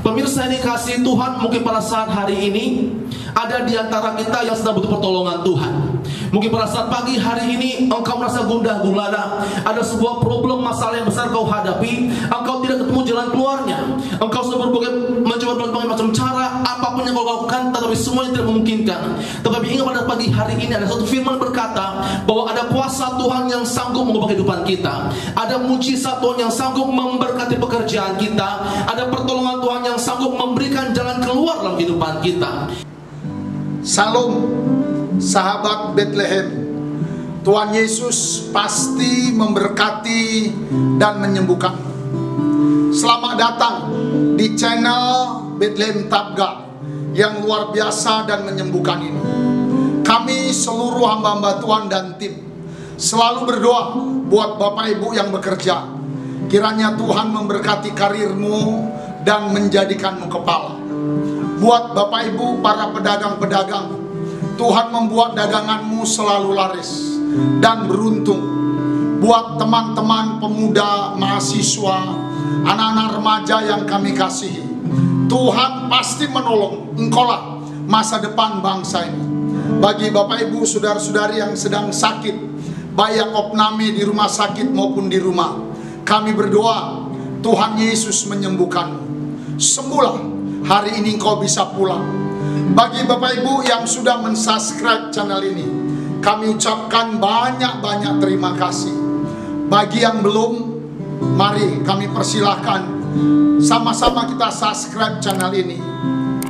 Pemirsa ini kasih Tuhan, mungkin pada saat hari ini ada di antara kita yang sedang butuh pertolongan Tuhan. Mungkin pada saat pagi hari ini engkau merasa gundah gulana, ada sebuah problem, masalah yang besar kau hadapi, engkau tidak ketemu jalan keluarnya. Engkau sudah mencoba berbagai macam cara, apapun yang kau lakukan, tetapi semuanya tidak memungkinkan. Tetapi ingat, pada pagi hari ini ada satu firman berkata bahwa ada kuasa Tuhan yang sanggup mengubah kehidupan kita. Ada mujizat Tuhan yang sanggup memberkati pekerjaan kita. Ada pertolongan Tuhan yang sanggup memberikan jalan keluar dalam kehidupan kita. Salam, sahabat Bethlehem. Tuhan Yesus pasti memberkati dan menyembuhkan. Selamat datang di channel Bethlehem Tabga yang luar biasa dan menyembuhkan ini. Kami seluruh hamba-hamba Tuhan dan tim selalu berdoa buat Bapak Ibu yang bekerja. Kiranya Tuhan memberkati karirmu dan menjadikanmu kepala. Buat Bapak Ibu para pedagang-pedagang, Tuhan membuat daganganmu selalu laris dan beruntung. Buat teman-teman pemuda, mahasiswa, anak-anak remaja yang kami kasihi, Tuhan pasti menolong engkaulah masa depan bangsa ini. Bagi Bapak Ibu saudara-saudari yang sedang sakit, baik yang opname di rumah sakit maupun di rumah, kami berdoa Tuhan Yesus menyembuhkanmu. Sembuhlah, hari ini kau bisa pulang. Bagi Bapak Ibu yang sudah mensubscribe channel ini, kami ucapkan banyak-banyak terima kasih. Bagi yang belum, mari kami persilahkan sama-sama kita subscribe channel ini,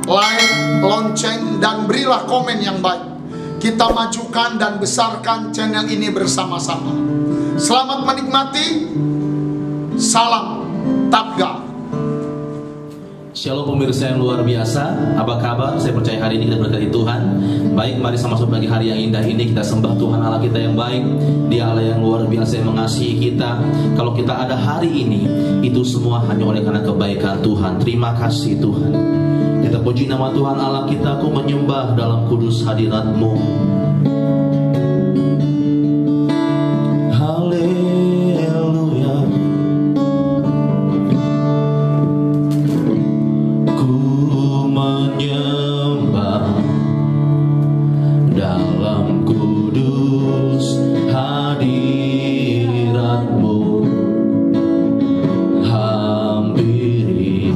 like, lonceng, dan berilah komen yang baik. Kita majukan dan besarkan channel ini bersama-sama. Selamat menikmati. Salam Tabga. Shalom pemirsa yang luar biasa, apa kabar? Saya percaya hari ini kita berkati Tuhan. Baik, mari sama-sama pagi hari yang indah ini kita sembah Tuhan Allah kita yang baik. Dia Allah yang luar biasa yang mengasihi kita. Kalau kita ada hari ini, itu semua hanya oleh karena kebaikan Tuhan. Terima kasih Tuhan. Kita puji nama Tuhan Allah kita, aku menyembah dalam kudus hadirat-Mu. Haleluya. Ku menyembah dalam kudus hadirat-Mu. Hampiri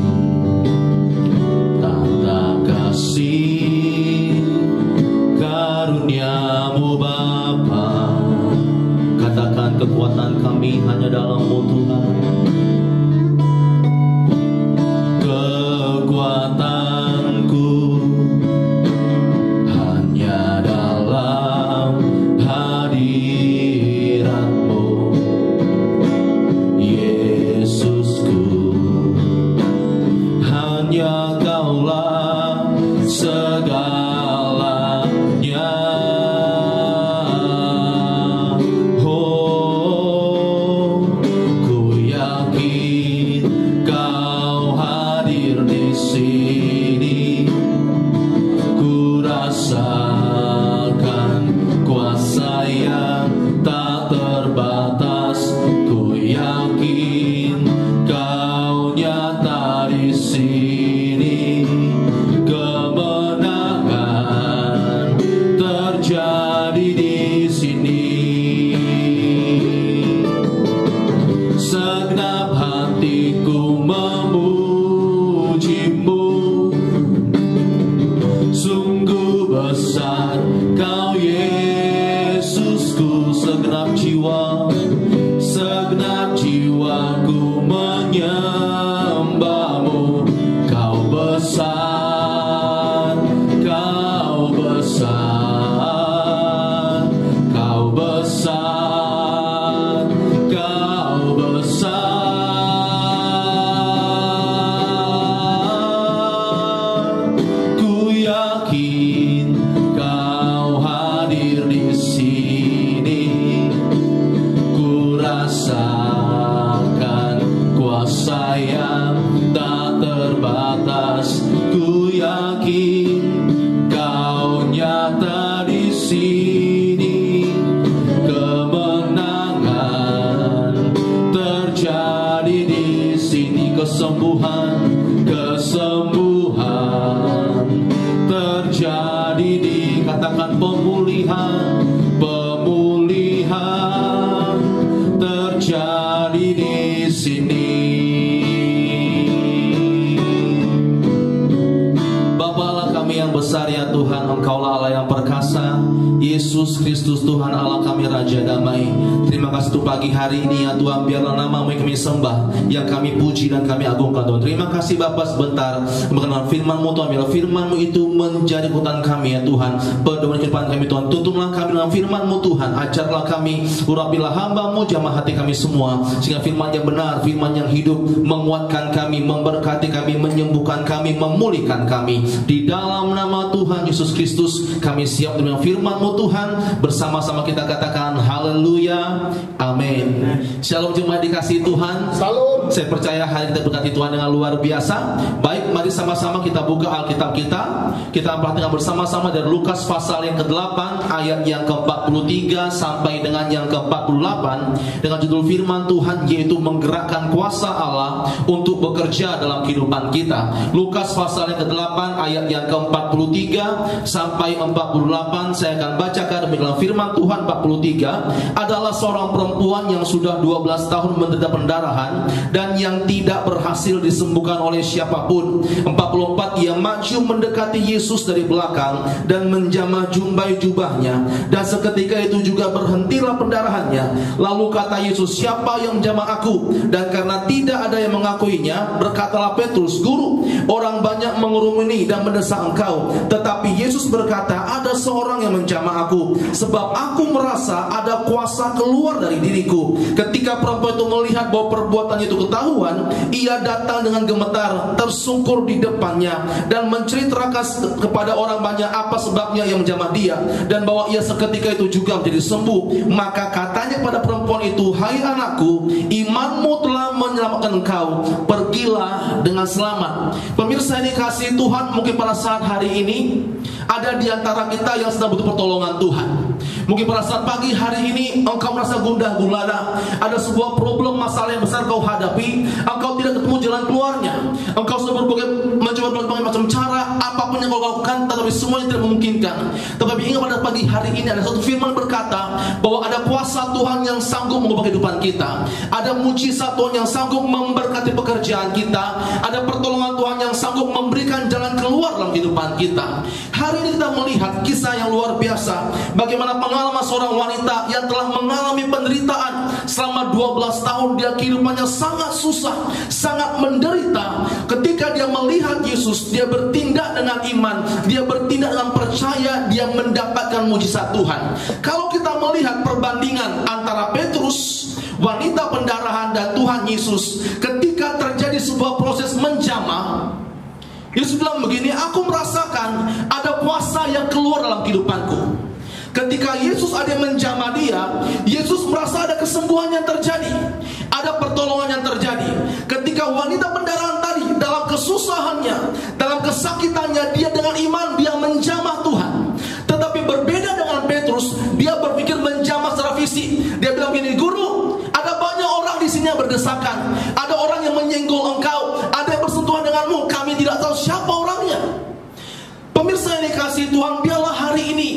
tata kasih karunia-Mu Bapa. Katakan, kekuatan kami hanya dalam-Mu Tuhan. Kekuatanku hanya dalam hadirat-Mu, Yesusku. Hanya Kaulah segalanya. Oh, ku yakin Kau hadir di sini. Ku rasakan kuasa yang tak terbatas. Ku yakin Kau nyata di sini. Kemenangan terjadi di sini. Segenap hatiku memuji-Mu. Sungguh besar Kau Yesusku. Segenap jiwaku menyembah-Mu. Kau besar, Kau besar, Kau besar, Kau besar. Ku yakin Kau hadir di sini. Ku rasakan kuasa yang tak terbatas. Ku yakin Kau nyata di sini. Kemenangan terjadi di sini. Kesembuhan Engkaulah Allah yang perkasa, Yesus Kristus Tuhan Allah kami, Raja damai. Terima kasih untuk pagi hari ini ya Tuhan, biarlah nama-Mu yang kami sembah, yang kami puji dan kami agungkan Tuhan. Terima kasih Bapa, sebentar mengenal firman-Mu Tuhan, biarlah firman-Mu itu menjadi kekuatan kami ya Tuhan, pedoman kehidupan kami Tuhan. Tuntunlah kami dengan firman-Mu Tuhan, ajarlah kami, urapilah hamba-Mu, jamah hati kami semua, sehingga firman yang benar, firman yang hidup, menguatkan kami, memberkati kami, menyembuhkan kami, memulihkan kami. Di dalam nama Tuhan Yesus Kristus kami siap dengan firman-Mu Tuhan. Bersama-sama kita katakan haleluya, amin. Shalom jemaat dikasihi Tuhan. Salam. Saya percaya hari kita berkati Tuhan dengan luar biasa. Baik, mari sama-sama kita buka Alkitab kita. Kita perhatikan bersama-sama dari Lukas pasal yang ke-8 ayat yang ke-43 sampai dengan yang ke-48 dengan judul firman Tuhan, yaitu menggerakkan kuasa Allah untuk bekerja dalam kehidupan kita. Lukas pasal yang ke-8 ayat yang ke-43 sampai 48. Saya akan bacakan demikian firman Tuhan. 43 adalah seorang perempuan yang sudah 12 tahun menderita pendarahan dan yang tidak berhasil disembuhkan oleh siapapun. 44 ia maju mendekati Yesus dari belakang dan menjamah jumbai jubahnya, dan seketika itu juga berhentilah pendarahannya. Lalu kata Yesus, siapa yang menjamah aku? Dan karena tidak ada yang mengakuinya, berkatalah Petrus, Guru, orang banyak mengurumuni dan mendesak engkau. Tetapi Yesus berkata, ada seorang yang menjamah aku, sebab aku merasa ada kuasa keluar dari diriku. Ketika perempuan itu melihat bahwa perbuatannya itu ketahuan, ia datang dengan gemetar, tersungkur di depannya, dan menceritakan kepada orang banyak apa sebabnya yang menjamah dia, dan bahwa ia seketika itu juga menjadi sembuh. Maka katanya pada perempuan itu, hai anakku, imanmu telah menyelamatkan engkau, pergilah dengan selamat. Pemirsa ini kasih Tuhan, mungkin pada saat hari ini ada di antara kita yang sedang butuh pertolongan Tuhan. Mungkin pada saat pagi hari ini engkau merasa gundah gulana, ada sebuah problem, masalah yang besar kau hadapi, engkau tidak ketemu jalan keluarnya. Engkau sudah mencoba berbagai macam cara, apapun yang kau lakukan, tetapi semuanya tidak memungkinkan. Tetapi ingat, pada pagi hari ini ada satu firman berkata bahwa ada kuasa Tuhan yang sanggup mengubah kehidupan kita. Ada mujizat Tuhan yang sanggup memberkati pekerjaan kita. Ada pertolongan Tuhan yang sanggup memberikan jalan keluar dalam kehidupan kita. Hari ini kita melihat kisah yang luar biasa, bagaimana pengalaman seorang wanita yang telah mengalami penderitaan selama 12 tahun. Dia kehidupannya sangat susah, sangat menderita. Ketika dia melihat Yesus, dia bertindak dengan iman, dia bertindak dengan percaya, dia mendapatkan mujizat Tuhan. Kalau kita melihat perbandingan antara Petrus, wanita pendarahan, dan Tuhan Yesus, ketika terjadi sebuah proses menjamah, Yesus bilang begini, aku merasakan ada kuasa yang keluar dalam kehidupanku. Ketika Yesus ada yang menjamah dia, Yesus merasa ada kesembuhan yang terjadi, ada pertolongan yang terjadi. Ketika wanita pendarahan tadi dalam kesusahannya, dalam kesakitannya, dia dengan iman dia menjamah Tuhan. Tetapi berbeda dengan Petrus, dia berpikir menjamah secara fisik. Dia bilang begini, Guru, ada banyak orang di sini yang berdesakan, ada orang yang menyenggol engkau, ada yang bersentuhan denganmu, kami tidak tahu siapa orangnya. Pemirsa yang dikasihi Tuhan, biarlah hari ini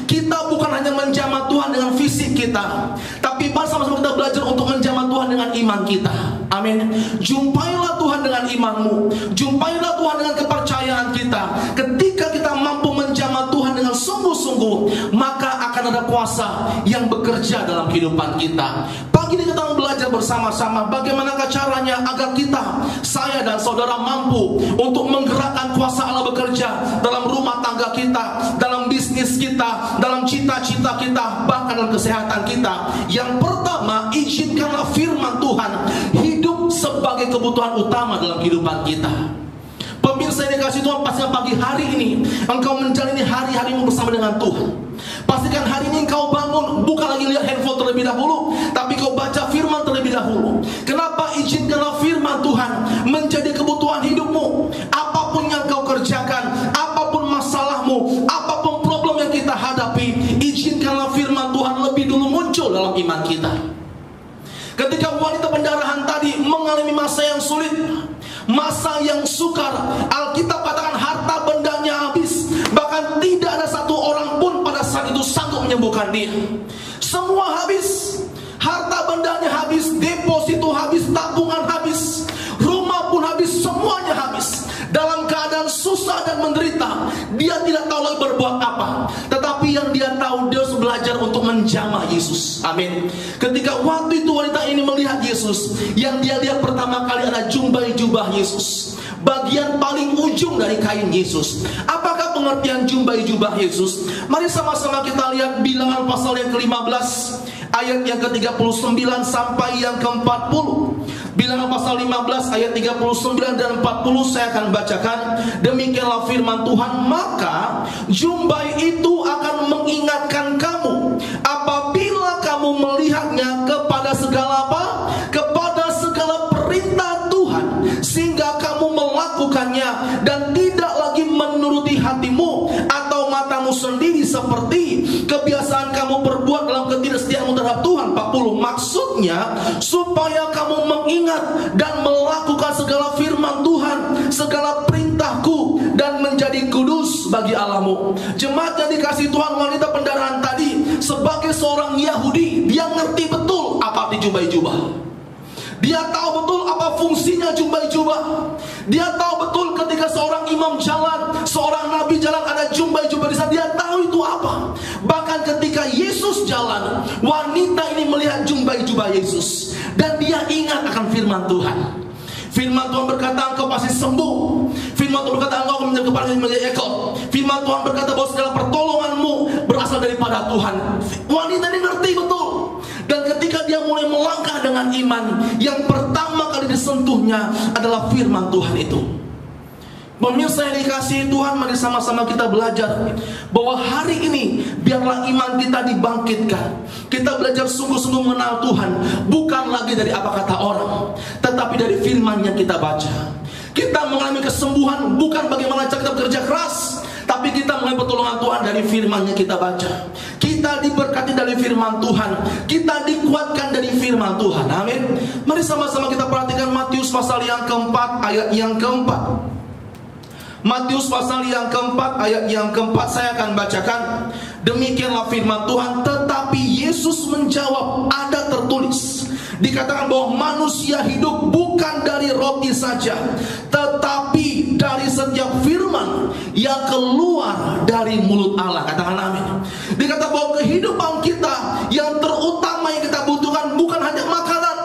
kita bukan hanya menjamah Tuhan dengan fisik kita, tapi sama-sama kita belajar untuk menjamah Tuhan dengan iman kita. Amin. Jumpailah Tuhan dengan imanmu, jumpailah Tuhan dengan kepercayaan kita. Ketika kita mampu menjamah Tuhan dengan sungguh-sungguh, maka akan ada kuasa yang bekerja dalam kehidupan kita. Pagi ini kita belajar bersama-sama bagaimanakah caranya agar kita, saya dan saudara mampu untuk menggerakkan kuasa Allah bekerja dalam rumah tangga kita, dalam bisnis kita, dalam cita-cita kita, bahkan dalam kesehatan kita. Yang pertama, izinkanlah firman Tuhan hidup sebagai kebutuhan utama dalam kehidupan kita. Pemirsa yang dikasihi Tuhan, pastikan pagi hari ini engkau menjalani hari-harimu bersama dengan Tuhan. Pastikan hari ini engkau bangun, bukan lagi lihat handphone terlebih dahulu, tapi kau baca firman terlebih dahulu. Kenapa? Izinkanlah firman Tuhan menjadi kebutuhan hidupmu. Apapun yang kau kerjakan, apapun masalahmu, apapun problem yang kita hadapi, izinkanlah firman Tuhan lebih dulu muncul dalam iman kita. Ketika wanita pendarahan tadi mengalami masa yang sulit, masa yang sukar, Alkitab katakan harta bendanya habis, bahkan tidak ada satu orang pun pada saat itu sanggup menyembuhkan dia. Semua habis, harta bendanya habis, deposito habis, tabungan habis, rumah pun habis, semuanya habis. Dalam keadaan susah dan menderita, dia tidak tahu lagi berbuat apa. yang dia tahu, dia harus belajar untuk menjamah Yesus. Amin. Ketika waktu itu wanita ini melihat Yesus, yang dia lihat pertama kali adalah jubah Yesus, bagian paling ujung dari kain Yesus. Apakah pengertian jubah Yesus? Mari sama-sama kita lihat Bilangan pasal yang ke-15 ayat yang ke-39 sampai yang ke-40. Bilangan pasal 15 ayat 39 dan 40 saya akan bacakan. Demikianlah firman Tuhan, maka jumbai itu akan mengingatkan kamu apabila kamu melihatnya kepada segala apa? Kepada segala perintah Tuhan, sehingga kamu melakukannya dan tidak lagi menuruti hatimu atau matamu sendiri seperti kebiasaan kamu perbuat dalam ketidaksetiaanmu terhadap Tuhan. 40. Maksudnya supaya kamu mengingat dan melakukan segala firman Tuhan, segala perintahku, dan menjadi kudus bagi Allahmu. Jemaat yang dikasihi Tuhan, wanita pendarahan tadi sebagai seorang Yahudi, dia ngerti betul apa arti jubah. Dia tahu betul apa fungsinya jubah. Dia tahu betul ketika seorang imam jalan, seorang nabi jalan, ada jubah di sana. Dia tahu itu apa. Bahkan ketika Yesus jalan, wanita ini melihat jubah Yesus, dan dia ingat akan firman Tuhan. Firman Tuhan berkata, engkau pasti sembuh. Firman Tuhan berkata, engkau menjadi kepala menjadi ekor. Firman Tuhan berkata bahwa segala pertolonganmu berasal daripada Tuhan. Wanita ini ngerti betul. Dan ketika dia mulai melangkah dengan iman, yang pertama kali disentuhnya adalah firman Tuhan itu. Pemirsa yang dikasihi Tuhan, mari sama-sama kita belajar bahwa hari ini biarlah iman kita dibangkitkan. Kita belajar sungguh-sungguh mengenal Tuhan, bukan lagi dari apa kata orang, tetapi dari firman yang kita baca. Kita mengalami kesembuhan bukan bagaimana cara kita bekerja keras, tapi kita mengalami pertolongan Tuhan dari firman yang kita baca. Kita diberkati dari firman Tuhan, kita dikuatkan dari firman Tuhan. Amin. Mari sama-sama kita perhatikan Matius pasal yang keempat ayat yang keempat. Matius pasal yang keempat ayat yang keempat saya akan bacakan. Demikianlah firman Tuhan, tetapi Yesus menjawab, ada tertulis, dikatakan bahwa manusia hidup bukan dari roti saja, tetapi dari setiap firman yang keluar dari mulut Allah. Katakan amin. Dikatakan bahwa kehidupan kita yang terutama yang kita butuhkan bukan hanya makanan,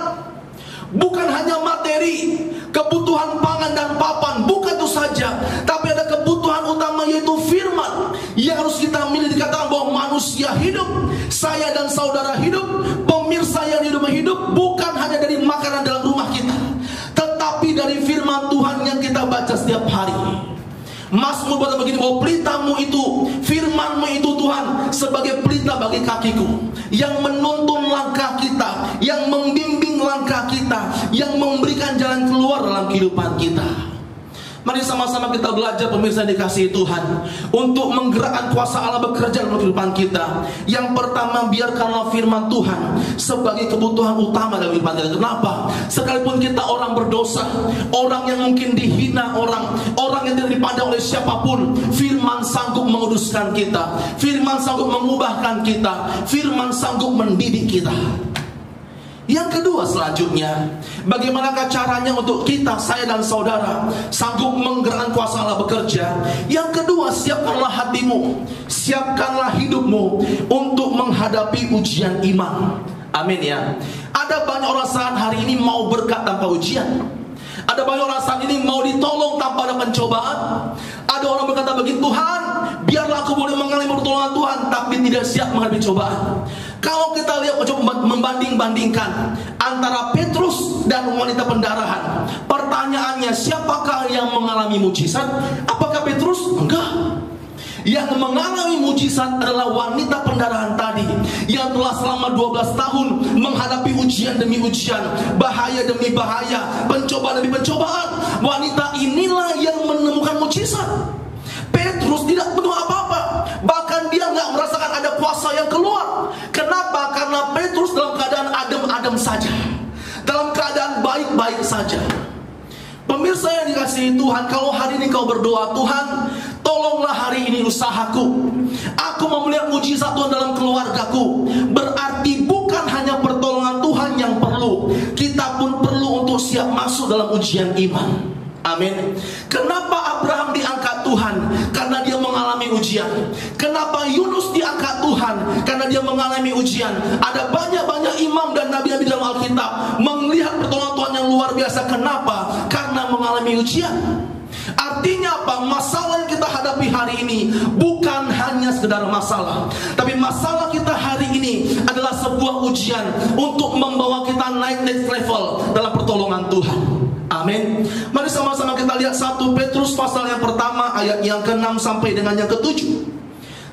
bukan hanya materi, kebutuhan pangan dan papan, bukan itu saja, tapi ada kebutuhan utama yaitu firman yang harus kita milih. Dikatakan bahwa manusia hidup, saya dan saudara hidup, pemirsa yang hidup bukan hanya dari makanan dalam rumah kita, tetapi dari firman Tuhan yang kita baca setiap hari. Mazmur berkata begini, bahwa pelitamu itu, firmanmu itu Tuhan sebagai pelita bagi kakiku, yang menuntun langkah kita, yang membimbing langkah kita, yang memberikan jalan keluar dalam kehidupan kita. Mari sama-sama kita belajar, pemirsa yang dikasihi Tuhan, untuk menggerakkan kuasa Allah bekerja dalam kehidupan kita. Yang pertama, biarkanlah firman Tuhan sebagai kebutuhan utama dalam kehidupan kita. Kenapa? Sekalipun kita orang berdosa, orang yang mungkin dihina orang yang tidak dipandang oleh siapapun, firman sanggup menguduskan kita, firman sanggup mengubahkan kita, firman sanggup mendidik kita. Yang kedua selanjutnya, bagaimanakah caranya untuk kita, saya dan saudara, sanggup menggerakkan kuasa Allah bekerja? Yang kedua, siapkanlah hatimu, siapkanlah hidupmu untuk menghadapi ujian iman. Amin ya. Ada banyak orang saat hari ini mau berkat tanpa ujian. Ada banyak orang saat ini mau ditolong tanpa ada pencobaan. Ada orang berkata begini, Tuhan, biarlah aku boleh mengalami pertolongan Tuhan, tapi tidak siap menghadapi cobaan. Kalau kita lihat, coba membanding-bandingkan antara Petrus dan wanita pendarahan, pertanyaannya, siapakah yang mengalami mujizat? Apakah Petrus? Enggak. Yang mengalami mujizat adalah wanita pendarahan tadi, yang telah selama 12 tahun menghadapi ujian demi ujian, bahaya demi bahaya, pencobaan demi pencobaan. Wanita inilah yang menemukan mujizat. Petrus tidak butuh apa-apa, bahkan dia nggak merasakan ada kuasa yang keluar. Kenapa? Karena Petrus dalam keadaan adem-adem saja, dalam keadaan baik-baik saja. Pemirsa yang dikasihi Tuhan, kalau hari ini kau berdoa, Tuhan, tolonglah hari ini usahaku, aku mau melihat mujizat Tuhan dalam keluargaku, berarti bukan hanya pertolongan Tuhan yang perlu, kita pun perlu untuk siap masuk dalam ujian iman. Amin. Kenapa Abraham diangkat Tuhan? Karena dia mengalami ujian. Kenapa Kenapa Yunus diangkat Tuhan? Karena dia mengalami ujian. Ada banyak imam dan nabi-nabi dalam Alkitab melihat pertolongan Tuhan yang luar biasa. Kenapa? Karena mengalami ujian. Artinya apa? Masalah yang kita hadapi hari ini bukan hanya sekedar masalah, tapi masalah kita hari ini adalah sebuah ujian untuk membawa kita naik next level dalam pertolongan Tuhan. Amin. Mari sama-sama kita lihat 1 Petrus pasal yang pertama ayat yang ke-6 sampai dengan yang ke-7.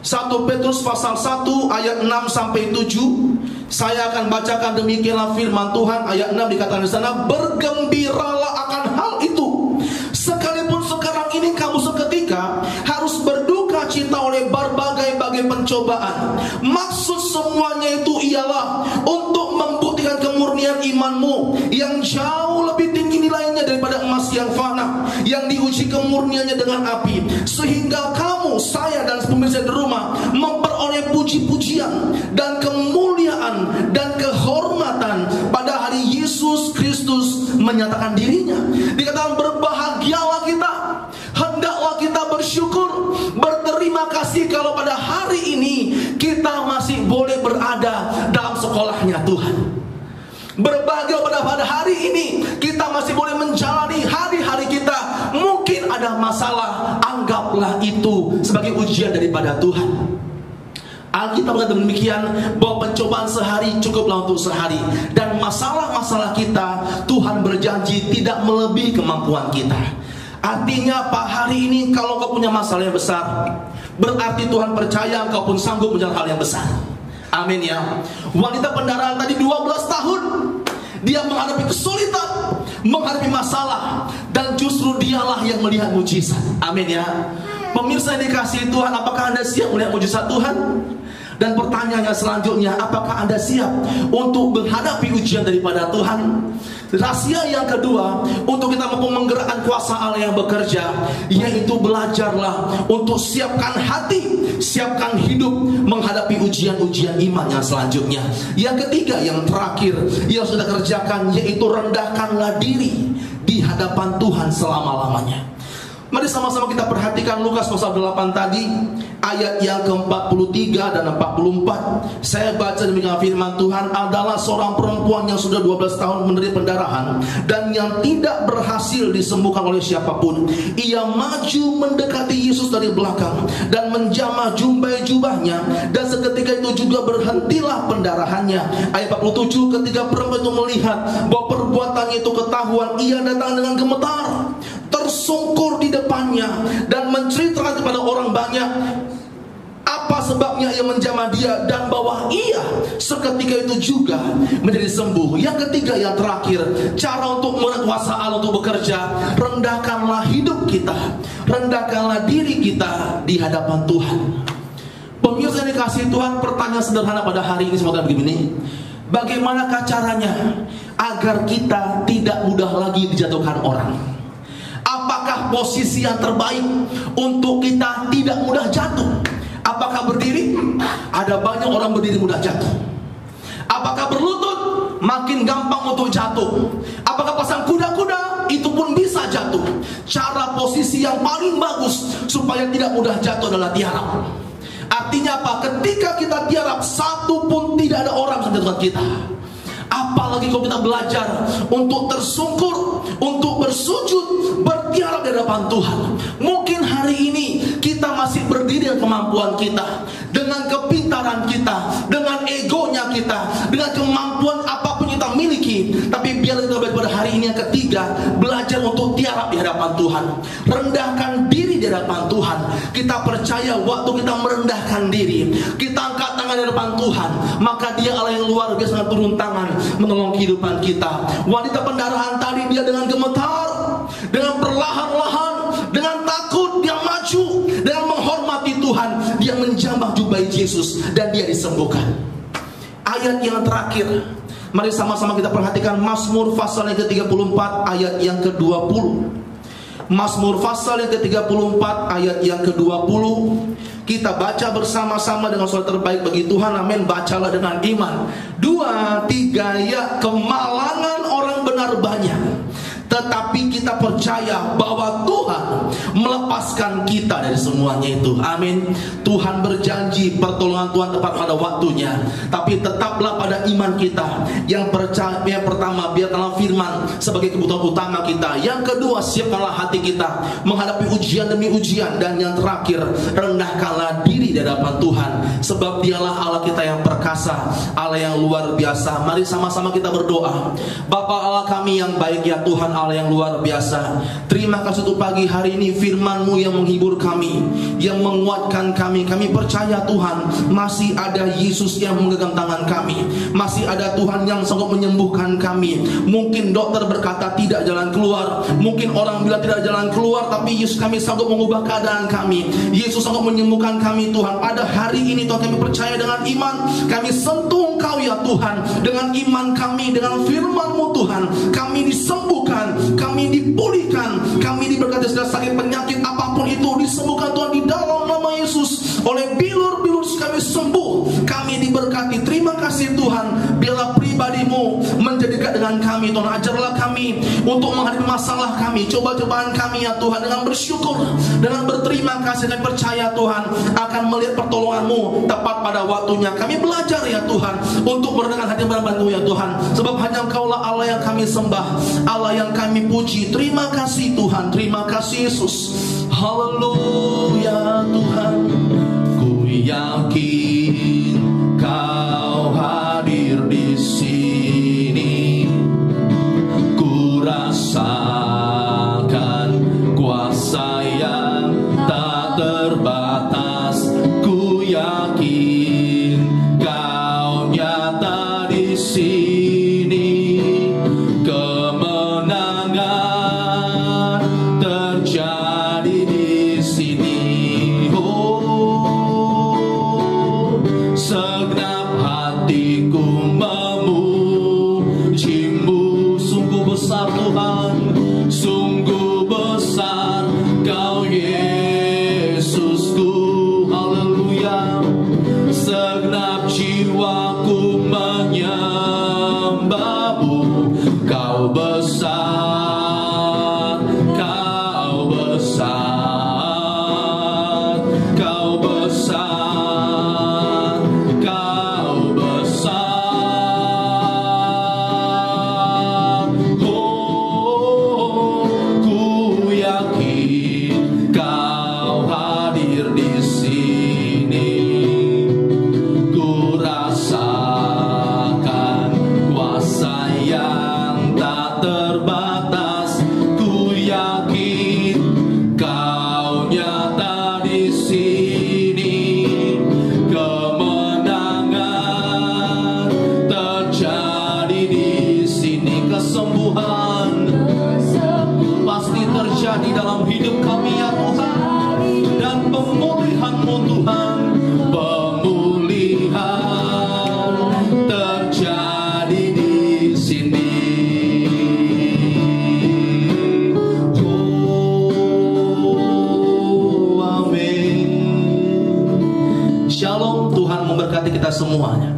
1 Petrus pasal 1 ayat 6 sampai 7. Saya akan bacakan demikianlah firman Tuhan. Ayat 6 dikatakan di sana, bergembiralah akan hal itu, sekalipun sekarang ini kamu seketika harus berduka cita oleh berbagai pencobaan. Maksud semuanya itu ialah untuk membuktikan kemurnian imanmu yang jauh lebih tinggi nilainya daripada emas yang fana, yang diuji kemurniannya dengan api, sehingga kamu, saya dan pemirsa di rumah memperoleh puji-pujian dan kemuliaan dan kehormatan pada hari Yesus Kristus menyatakan dirinya. Dikatakan berbahagialah kita, hendaklah kita bersyukur, berterima kasih kalau pada hari ini kita masih boleh berada dalam sekolahnya Tuhan. Berbahagia pada hari ini kita masih boleh menjalani hari-hari kita. Mungkin ada masalah, anggaplah itu sebagai ujian daripada Tuhan. Alkitab berkata demikian, bahwa pencobaan sehari cukuplah untuk sehari, dan masalah-masalah kita Tuhan berjanji tidak melebihi kemampuan kita. Artinya Pak, hari ini kalau kau punya masalah yang besar, berarti Tuhan percaya kau pun sanggup menjalani hal yang besar. Amin ya. Wanita pendarahan tadi 12 tahun dia menghadapi kesulitan, menghadapi masalah, dan justru dialah yang melihat mujizat. Amin ya. Pemirsa yang dikasihi Tuhan, apakah Anda siap melihat mujizat Tuhan? Dan pertanyaannya selanjutnya, apakah Anda siap untuk menghadapi ujian daripada Tuhan? Rahasia yang kedua untuk kita mampu menggerakkan kuasa Allah yang bekerja, yaitu belajarlah untuk siapkan hati, siapkan hidup menghadapi ujian-ujian iman yang selanjutnya. Yang ketiga, yang terakhir yang sudah kerjakan, yaitu rendahkanlah diri di hadapan Tuhan selama-lamanya. Mari sama-sama kita perhatikan Lukas pasal 8 tadi, ayat yang ke-43 dan 44. Saya baca demikian firman Tuhan, adalah seorang perempuan yang sudah 12 tahun menderita pendarahan dan yang tidak berhasil disembuhkan oleh siapapun. Ia maju mendekati Yesus dari belakang dan menjamah jubahnya, dan seketika itu juga berhentilah pendarahannya. Ayat 47, ketika perempuan itu melihat bahwa perbuatannya itu ketahuan, ia datang dengan gemetar, tersungkur di depannya dan menceritakan kepada orang banyak apa sebabnya ia menjamah dia, dan bahwa ia seketika itu juga menjadi sembuh. Yang ketiga, yang terakhir, cara untuk kuasa Allah untuk bekerja, rendahkanlah hidup kita, rendahkanlah diri kita di hadapan Tuhan. Pemirsa yang dikasihi Tuhan, pertanyaan sederhana pada hari ini semoga begini, bagaimanakah caranya agar kita tidak mudah lagi dijatuhkan orang? Apakah posisi yang terbaik untuk kita tidak mudah jatuh? Apakah berdiri? Ada banyak orang berdiri mudah jatuh. Apakah berlutut? Makin gampang untuk jatuh. Apakah pasang kuda-kuda? Itu pun bisa jatuh. Cara posisi yang paling bagus supaya tidak mudah jatuh adalah tiarap. Artinya apa? Ketika kita tiarap, satu pun tidak ada orang yang menjatuhkan kita. Apalagi kalau kita belajar untuk tersungkur, untuk bersujud, bertiarap di hadapan Tuhan. Mungkin hari ini kita masih berdiri dengan kemampuan kita, dengan kepintaran kita, dengan egonya kita, dengan kemampuan apapun kita miliki. Tapi biar kita pada hari ini yang ketiga, belajar untuk tiarap di hadapan Tuhan, rendahkan diri di hadapan Tuhan. Kita percaya waktu kita merendahkan diri, kita angkat tangan di hadapan Tuhan, maka Dia Allah yang luar biasa turun tangan menolong kehidupan kita. Wanita pendarahan tadi, dia dengan gemetar, dengan perlahan-lahan, dengan takut dia maju, dengan menghormati Tuhan, dia menjamah jubah Yesus dan dia disembuhkan. Ayat yang terakhir, mari sama-sama kita perhatikan Mazmur pasal yang ke-34 ayat yang ke-20. Mazmur pasal yang ke-34 ayat yang ke-20. Kita baca bersama-sama dengan suara terbaik bagi Tuhan. Amin. Bacalah dengan iman. 2, 3, ya. Kemalangan orang benar banyak, tetapi kita percaya bahwa Tuhan melepas melepaskan kita dari semuanya itu. Amin. Tuhan berjanji pertolongan Tuhan tepat pada waktunya. Tapi tetaplah pada iman kita. Yang pertama, biarkanlah firman sebagai kebutuhan utama kita. Yang kedua, siapkanlah hati kita menghadapi ujian demi ujian. Dan yang terakhir, rendahkanlah diri di hadapan Tuhan, sebab Dialah Allah kita yang perkasa, Allah yang luar biasa. Mari sama-sama kita berdoa. Bapa Allah kami yang baik, ya Tuhan Allah yang luar biasa, terima kasih untuk pagi hari ini firman-Mu yang menghibur kami, yang menguatkan kami. Kami percaya Tuhan, masih ada Yesus yang menggenggam tangan kami, masih ada Tuhan yang sanggup menyembuhkan kami. Mungkin dokter berkata tidak jalan keluar, mungkin orang bilang tidak jalan keluar, tapi Yesus kami sanggup mengubah keadaan kami. Yesus sanggup menyembuhkan kami Tuhan. Pada hari ini Tuhan kami percaya dengan iman, kami sentuh Engkau ya Tuhan. Dengan iman kami, dengan firman-Mu Tuhan, kami disembuhkan, kami dipulihkan, kami diberkati segala sakit penyakit apapun itu disembuhkan Tuhan di dalam nama Yesus. Oleh bilur-bilur kami sembuh, kami diberkati. Terima kasih Tuhan. Biarlah pribadi-Mu menjadi dekat dengan kami Tuhan. Ajarlah kami untuk menghadapi masalah kami, coba-cobaan kami ya Tuhan, dengan bersyukur, dengan berterima kasih. Kami percaya Tuhan akan melihat pertolongan-Mu tepat pada waktunya. Kami belajar ya Tuhan untuk berdengar hati benar-benar ya Tuhan, sebab hanya Engkaulah Allah yang kami sembah, Allah yang kami puji. Terima kasih Tuhan, terima kasih Yesus. Haleluya Tuhan. Ku yakin Kau hadir di sini, ku rasakan kuasa yang tak terbatas. Ku yakin Kau nyata di sini, kemenangan terjadi di sini. Oh, segenap hatiku memuji-Mu. Sungguh besar Tuhan, sungguh besar Kau Yesusku. Haleluya. Segenap jiwaku menyembah-Mu. Kau besar, Kau besar, Kau besar, Kau besar. Oh, ku yakin Kau hadir di sini, ku rasakan kuasa yang tak terbatas. Ku yakin Kau nyata di sini, kemenangan terjadi di sini. Kesembuhan pasti terjadi dalam hidup kami ya Tuhan, dan pemulihan-Mu Tuhan, pemulihan terjadi di sini. Oh, amin. Shalom. Tuhan memberkati kita semuanya.